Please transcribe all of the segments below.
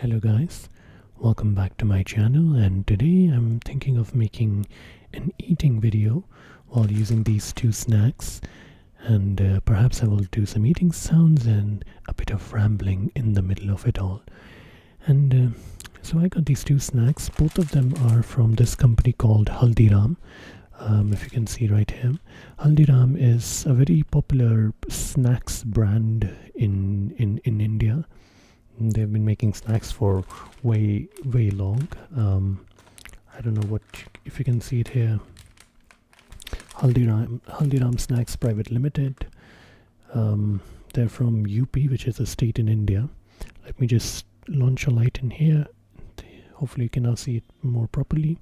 Hello guys, welcome back to my channel, and today I'm thinking of making an eating video while using these two snacks, and perhaps I will do some eating sounds and a bit of rambling in the middle of it all. And so I got these two snacks. Both of them are from this company called Haldiram. If you can see right here, Haldiram is a very popular snacks brand in India. They've been making snacks for way long. I don't know if you can see it here. Haldiram Snacks Private Limited. They're from UP, which is a state in India. Let me just launch a light in here. Hopefully you can now see it more properly.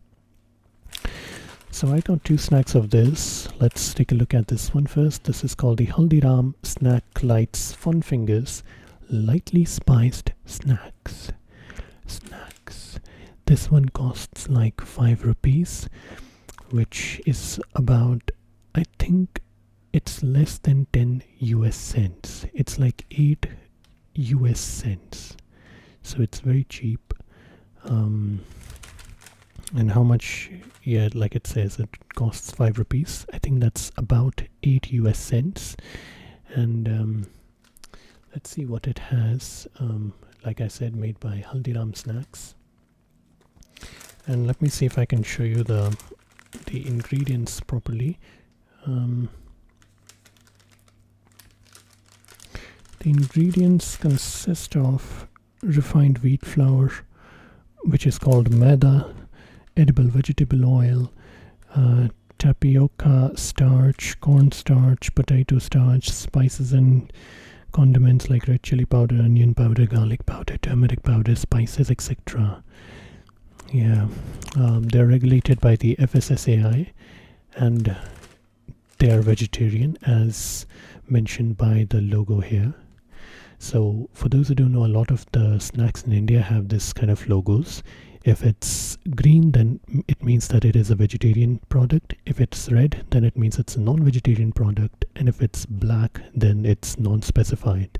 So I got two snacks of this. Let's take a look at this one first. This is called the Haldiram Snack Lights Fun Fingers Lightly Spiced Snacks. This one costs like 5 rupees, which is about, I think it's less than 10 US cents. It's like 8 US cents. So it's very cheap. And how much? Yeah, like it says, it costs 5 rupees. I think that's about 8 US cents. And let's see what it has. Like I said, made by Haldiram Snacks. And let me see if I can show you the ingredients properly. The ingredients consist of refined wheat flour, which is called maida, edible vegetable oil, tapioca starch, cornstarch, potato starch, spices and condiments like red chili powder, onion powder, garlic powder, turmeric powder, spices, etc. Yeah, they're regulated by the FSSAI, and they are vegetarian as mentioned by the logo here. So for those who don't know, a lot of the snacks in India have this kind of logos. If it's green, then it means that it is a vegetarian product. If it's red, then it means it's a non-vegetarian product. And if it's black, then it's non-specified.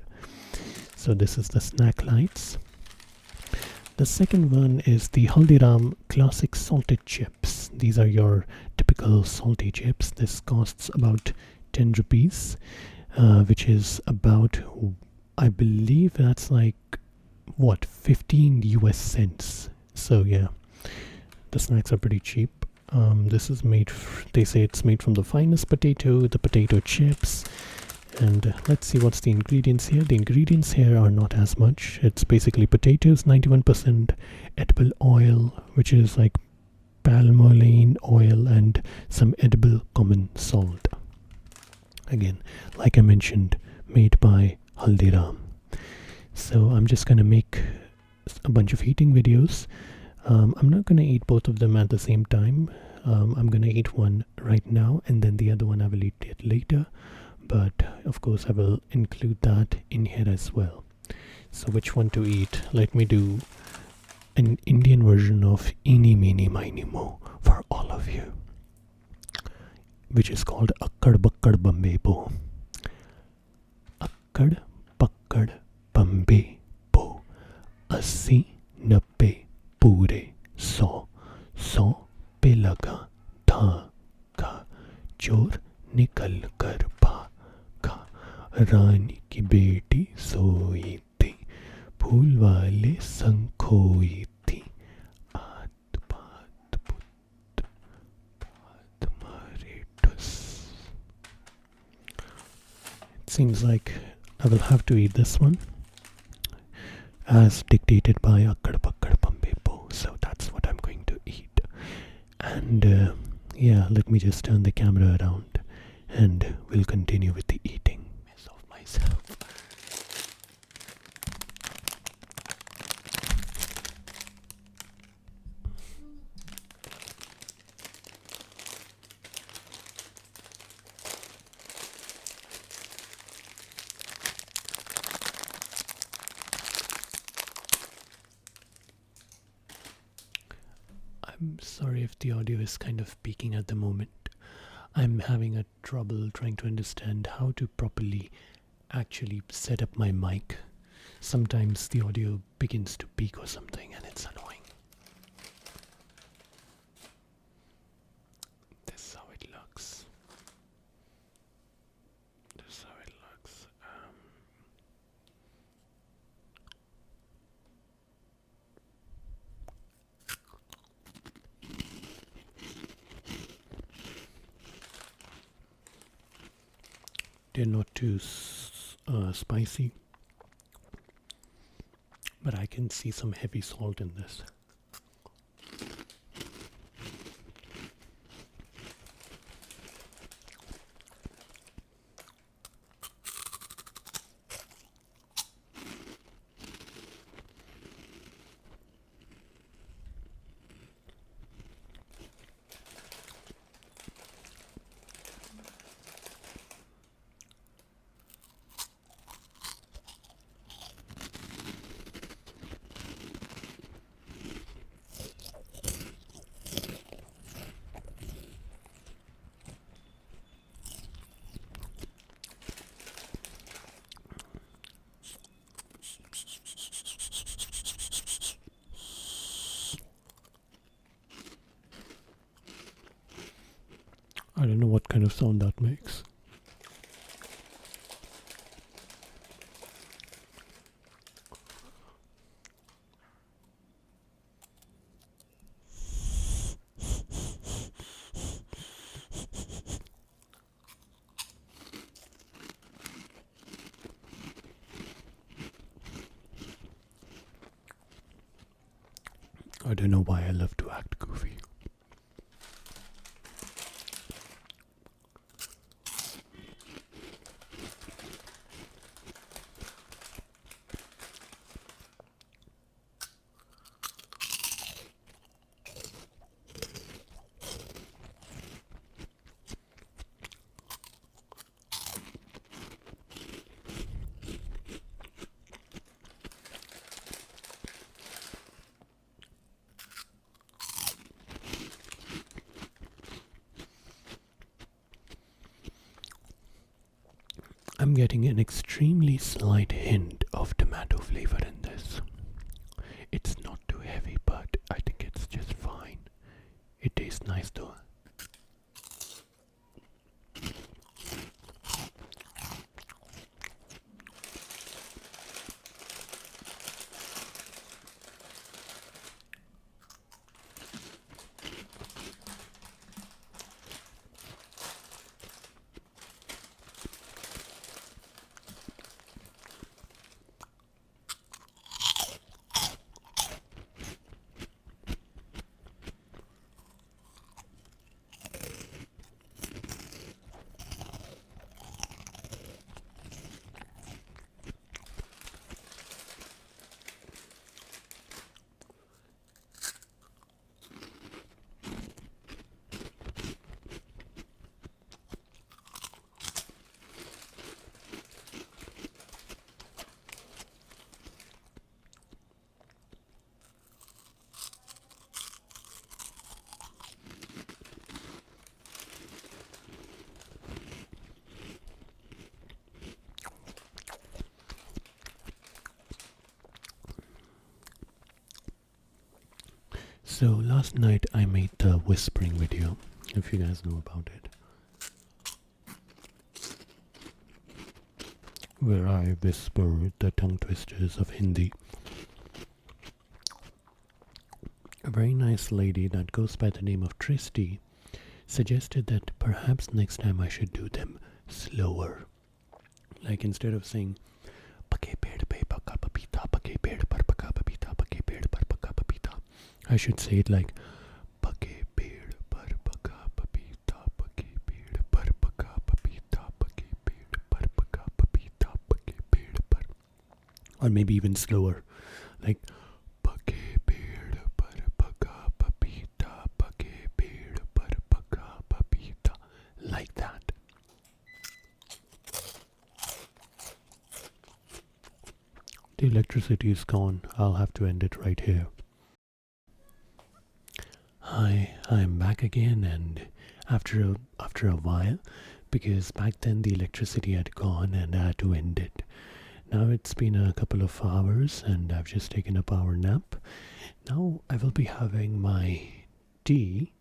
So this is the snack lights. The second one is the Haldiram Classic Salted Chips. These are your typical salty chips. This costs about 10 rupees, which is about, I believe that's like, what, 15 US cents. So yeah, the snacks are pretty cheap. This is made, they say it's made from the finest potato, the potato chips. And let's see what's the ingredients here. The ingredients here are not as much. It's basically potatoes, 91%, edible oil, which is like palmolive oil, and some edible common salt. Again, like I mentioned, made by Haldiram. So I'm just gonna make a bunch of eating videos. I'm not gonna eat both of them at the same time. I'm gonna eat one right now, and then the other one I will eat it later. But of course I will include that in here as well. So which one to eat? Let me do an Indian version of Eeny Meeny Miny Mo for all of you, which is called Akkad Bakkad Bambe Bo. Akkad Bakkad Bambe Bo. 80 90 पूरे 100 पे लगा धागा, चोर निकल कर भागा, रानी की बेटी सोई थी, फूल वाले संग खोई थी, आत पात पुत पात मारे ठुस. It seems like I will have to eat this one as dictated by Akkad Bakkad Bambe Bo. So that's what I'm going to eat. And yeah, let me just turn the camera around and we'll continue with the eating of myself. I'm sorry if the audio is kind of peaking at the moment. I'm having a trouble trying to understand how to properly actually set up my mic. sometimes the audio begins to peak or something and it's annoying. This is how it looks. This is how it looks. They're not too spicy, but I can see some heavy salt in this. I don't know what kind of sound that makes. I don't know why I love to act goofy. I'm getting an extremely slight hint of tomato flavor in this. It's not too heavy, but I think it's just fine. It tastes nice though. So last night I made the whispering video, if you guys know about it, where I whisper the tongue twisters of Hindi. A very nice lady that goes by the name of Tristy suggested that perhaps next time I should do them slower. Like instead of saying "Pake ped pe paka papita, pake ped par paka papita, pake ped par paka papita," I should say it like "Pake ped par paka papita, pake ped par paka papita, pake ped par paka papita, pake ped par," or maybe even slower, like "Pake ped par paka papita, pake ped par paka papita," like that. The electricity is gone. I'll have to end it right here. Hi, I'm back again, and after a while, because back then the electricity had gone and I had to end it. Now it's been a couple of hours and I've just taken a power nap. Now I will be having my tea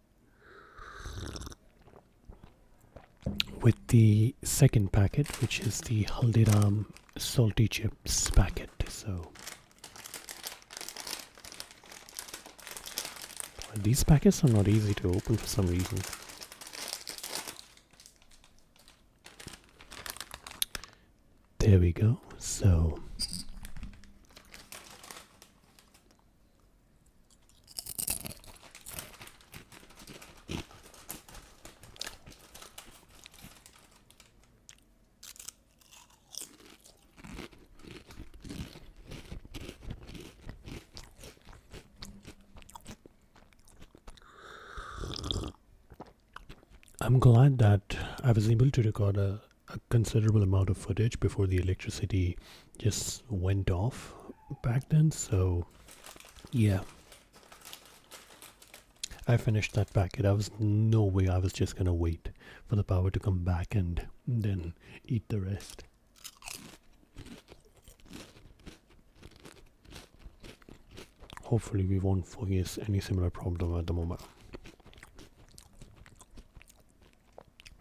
with the second packet, which is the Haldiram salty chips packet. So these packets are not easy to open for some reason. There we go. So I'm glad that I was able to record a considerable amount of footage before the electricity just went off back then. So yeah, I finished that packet. I was no way I was just gonna wait for the power to come back and then eat the rest. Hopefully we won't face any similar problem at the moment,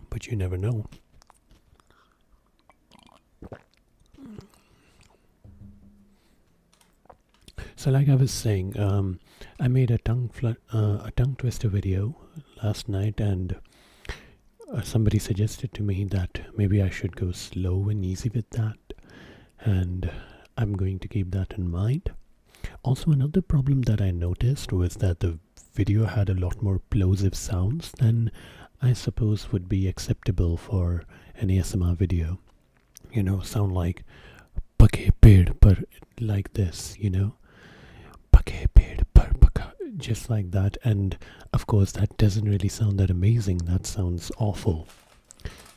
but you never know. So like I was saying, I made a tongue twister video last night, and somebody suggested to me that maybe I should go slow and easy with that, and I'm going to keep that in mind. Also, another problem that I noticed was that the video had a lot more plosive sounds than I suppose would be acceptable for an ASMR video. You know, sound like pake ped par, like this, you know, pake ped par paka, just like that. And of course that doesn't really sound that amazing. That sounds awful.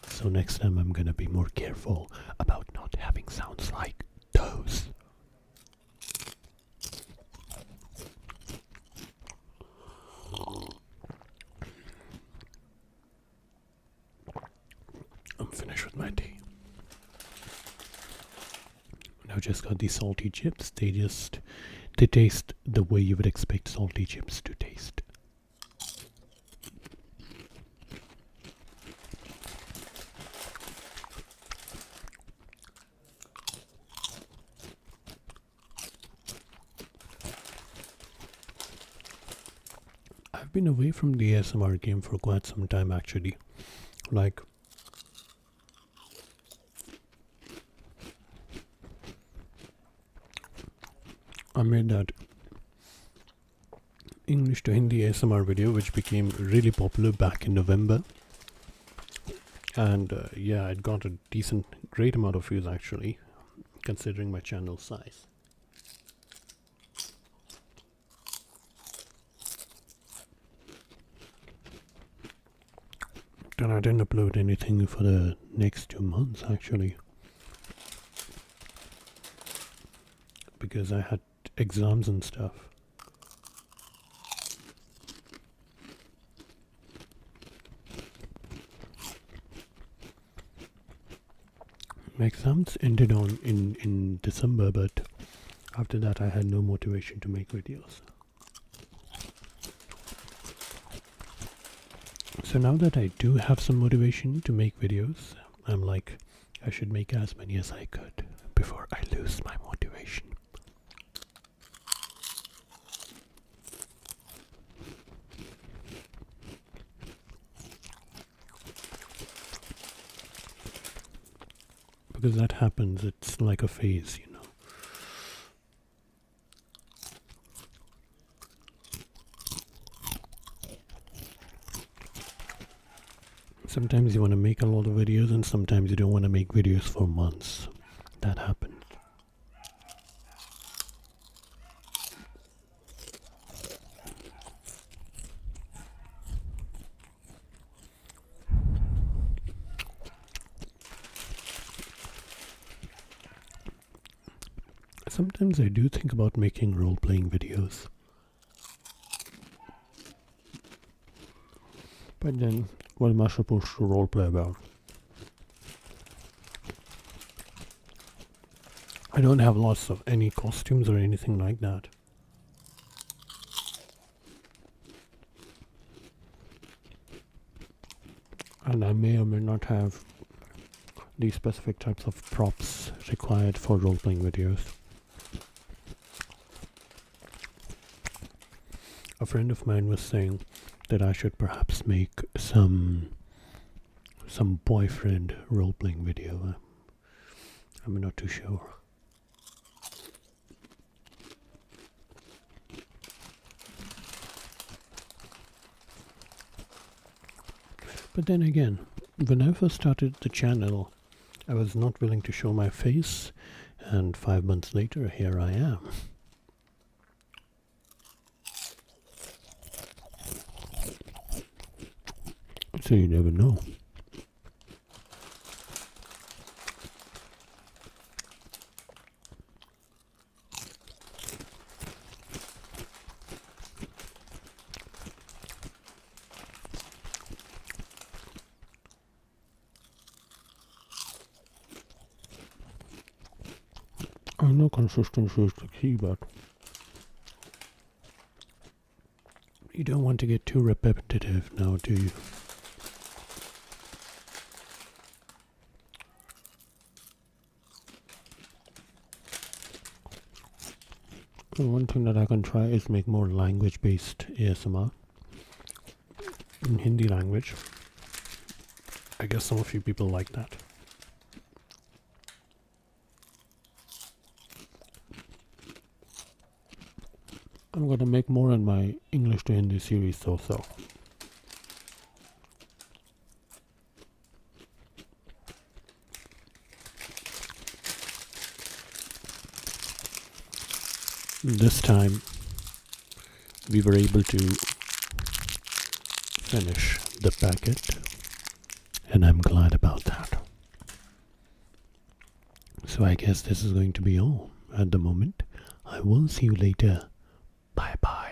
So next time I'm gonna be more careful about not having sounds like those. I'm finished with my tea. Now just got these salty chips. They taste the way you would expect salty chips to taste. I've been away from the ASMR game for quite some time actually. Like, I made that English to Hindi ASMR video which became really popular back in November, and yeah, it got a great amount of views actually, considering my channel size. Then I didn't upload anything for the next 2 months actually, because I had exams and stuff. My exams ended in December, but after that I had no motivation to make videos. So now that I do have some motivation to make videos, I'm like, I should make as many as I could before I lose my motivation. Because that happens, it's like a phase, you know. Sometimes you want to make a lot of videos and sometimes you don't want to make videos for months. That happens. Sometimes I do think about making role-playing videos. But then, what am I supposed to roleplay about? I don't have lots of any costumes or anything like that. And I may or may not have these specific types of props required for role-playing videos. A friend of mine was saying that I should perhaps make some boyfriend role-playing video. I'm not too sure. But then again, when I first started the channel, I was not willing to show my face, and 5 months later, here I am. So you never know. I know consistency is the key, but you don't want to get too repetitive now, do you? One thing that I can try is make more language-based ASMR in Hindi language. I guess some of you people like that. I'm gonna make more in my English to Hindi series also. This time we were able to finish the packet, and I'm glad about that. So I guess this is going to be all at the moment. I will see you later. Bye bye.